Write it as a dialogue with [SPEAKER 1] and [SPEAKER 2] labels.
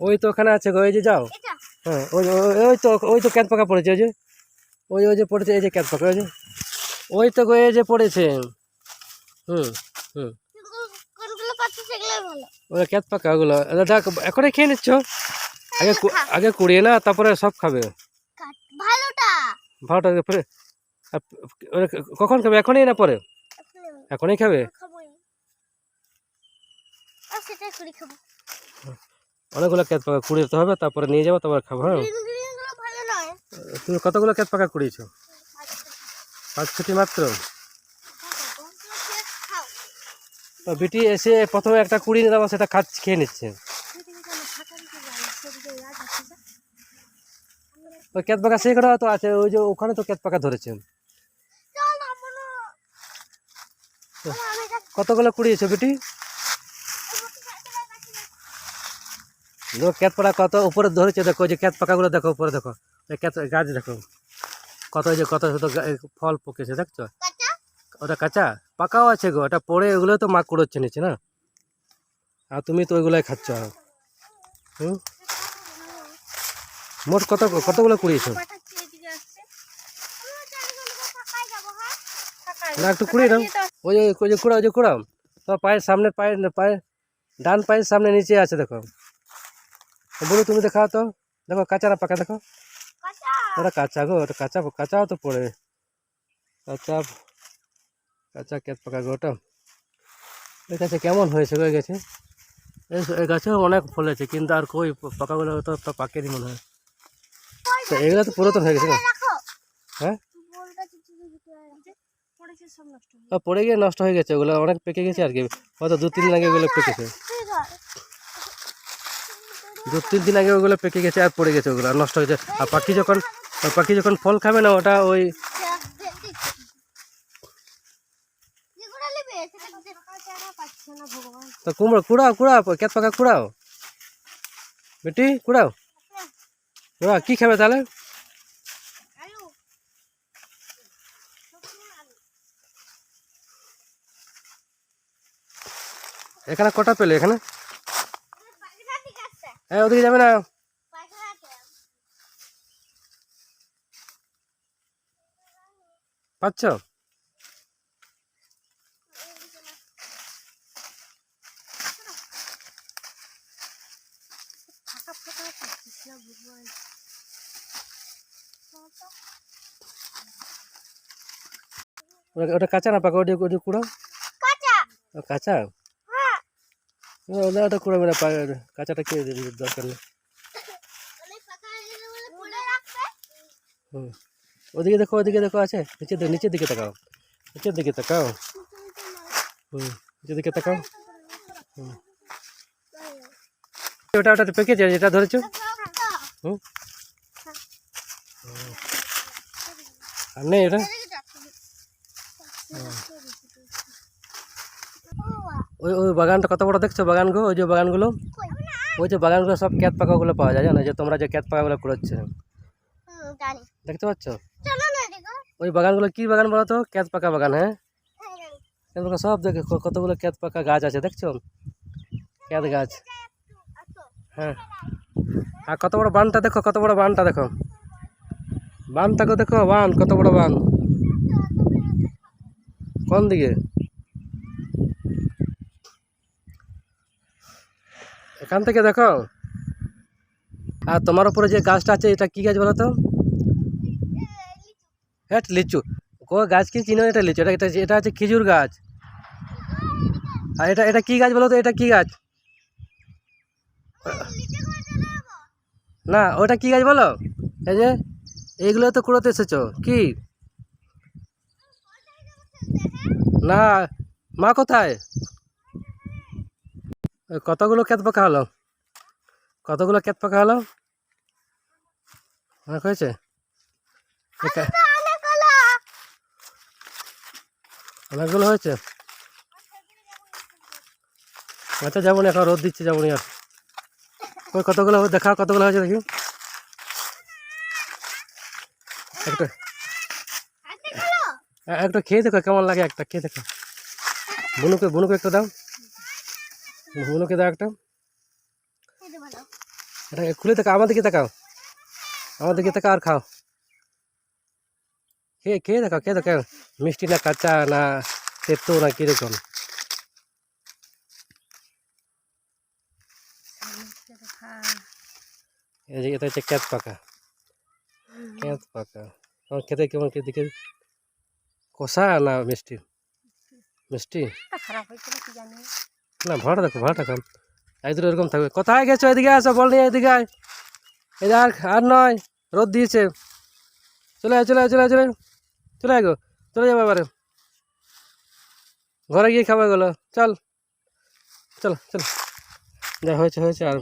[SPEAKER 1] ওই তো ওখানে আছে গো, ওই যে যাও। হ্যাঁ ওই তো ক্যাত পাকা পড়েছে, ওই যে পড়েছে, এই যে ক্যাত পাকা, ওই তো গো এই যে পড়েছে। হুম হুম ওই ক্যাত পাকা ওগুলো দেখ এখনই খেয়ে নিচ্ছ। আগে কুড়িয়ে না, তারপরে সব খাবে। ভালোটা কখন খাবে? এখনই না পরে? এখনই খাবে। অনেকগুলো ক্যাত পাকা কুড়িয়ে দিতে হবে, তারপরে নিয়ে যাবো, তারপরে খাবো। হ্যাঁ তুমি কতগুলো ক্যাত পাকা কুড়িয়েছো? 5-6টি মাত্র। তো বিটি এসে প্রথমে একটা কুড়িয়ে নিয়ে যাবো, সেটা খেয়ে নিচ্ছে। ওই ক্যাত পাকা সেই কটা তো আছে, ওই যে ওখানে তো ক্যাত পাকা ধরেছে। কতগুলো কুড়িয়েছো বিটি? ক্যাত পাকা কত উপরে ধরেছে, দেখো যে ক্যাত পাকা গুলো দেখো, উপরে দেখো, ক্যাত গাছ দেখো কত, যে কত ফল পকেছে দেখছো। ওটা কাঁচা, পাকাও আছে গো, ওটা পড়ে ওগুলো তো মা কুড়োচ্ছে নিচে না, আর তুমি তো ওইগুলাই খাচ্ছ। হুম মোট কতগুলো কুড়িয়েছো? না একটু কুড়িয়ে দাও। ওই যে কুড়াও তো পায়ের সামনে, পায়ের ডান পায়ের সামনে নিচে আছে দেখো। বলো তুমি দেখাও তো, দেখো কাঁচা না পাকা দেখো। ওটা কাঁচা গো, ওটা কাঁচাও তো পড়ে, কাঁচা ক্যাত পাকা গো ওটা। এই গাছে কেমন হয়েছে গো? এই গাছে, এই গাছেও অনেক ফলেছে, কিন্তু আর কই পাকাগুলো তো পাকেনি মনে হয়। তো এগুলো তো পুরাতন হয়ে গেছে না? হ্যাঁ পড়ে গিয়ে নষ্ট হয়ে গেছে, ওগুলো অনেক পেকে গেছে আর কি, হয়তো 2-3 দিন আগে ওগুলো পেকেছে। 2-3 দিন আগে ওগুলো পেকে গেছে আর পড়ে গেছে, ওগুলো আর নষ্ট হয়েছে। আর পাখি যখন ফল খাবে না, ওটা ওই তো কুড়াও ক্যাত পাকা কুড়াও বেটি, কুড়াও। কি খাবে তাহলে? এখানে কটা পেলে? এখানে হ্যাঁ, ওদিকে যাবে না। পাচ্ছ? ওটা কাঁচা না পাকা? ওটা কুড়াও। কাঁচা ওটা কুড়াবে না, কাঁচাটা খেয়ে দরকার নেই। হুম ওদিকে দেখো আছে, নিচের দিকে তাকাও, নিচের দিকে তাকাও। নিচের দিকে তাকাও। ওটা পেকেছে যেটা ধরেছো। আর নেই এটা। ওই বাগানটা কত বড় দেখছো? ওই যে বাগানগুলো, সব ক্যাত পাকাগুলো পাওয়া যায়, জানো? যে তোমরা যে ক্যাত পাকাগুলো কুড়োচ্ছে, দেখতে পাচ্ছ? ওই বাগানগুলো কি বাগান বলো তো? ক্যাত পাকা বাগান। হ্যাঁ সব দেখে কতগুলো ক্যাত পাকা গাছ আছে, দেখছো? ক্যাত গাছ। হ্যাঁ আর কত বড় বানটা দেখো, দেখো বানটাকে দেখো, কত বড় বান। কোন দিকে? এখান থেকে দেখো। আর তোমার উপরে যে গাছটা আছে, এটা কি গাছ বলো তো? হ্যাঁ লিচু। গাছ কি চিনো? এটা লিচু, এটা হচ্ছে খেজুর গাছ। আর এটা কি গাছ বলো তো? এটা কি গাছ? না ওটা কি গাছ বলো? এই যে এইগুলো তো কুড়োতে এসেছো কি? না মা কোথায়? কতগুলো ক্যাত পাকা হলো? অনেক হয়েছে। অনেকগুলো হয়েছে। আচ্ছা যাবো না, এখন রোদ দিচ্ছে, যাবো না আর। কতগুলো দেখাও, কতগুলো হয়েছে দেখি। একটা খেয়ে দেখো কেমন লাগে, একটা খেয়ে দেখো। বুনুকে একটা দাও, বুনুকে দাও একটা। এটা খুলে তাকাও, আমার দিকে তাকাও, আমার দিকে তাকাও আর খাও। খেয়ে দেখাও, খেয়ে দেখাও মিষ্টি না কাঁচা না তেতো না কিরকম। এই যে এটা হচ্ছে ক্যাত পাকা, ক্যাত পাকা। আমার খেতে কেমন দিকে কষা না মিষ্টি? মিষ্টি না, ভাড়া দেখো, ভাড়া দেখো একদম এরকম থাকবে। কোথায় গেছো? এদিকে আসো, বল নিয়ে এদিকে আয়। এই আর নয়, রোদ দিয়েছে। চলে আয়, চলে আয়, চলে আয়, চলে আয়, চলে আয় গো, চলে যাবো এবারে ঘরে গিয়ে খাবো এগুলো। চল চল চল, যা হয়েছে হয়েছে আর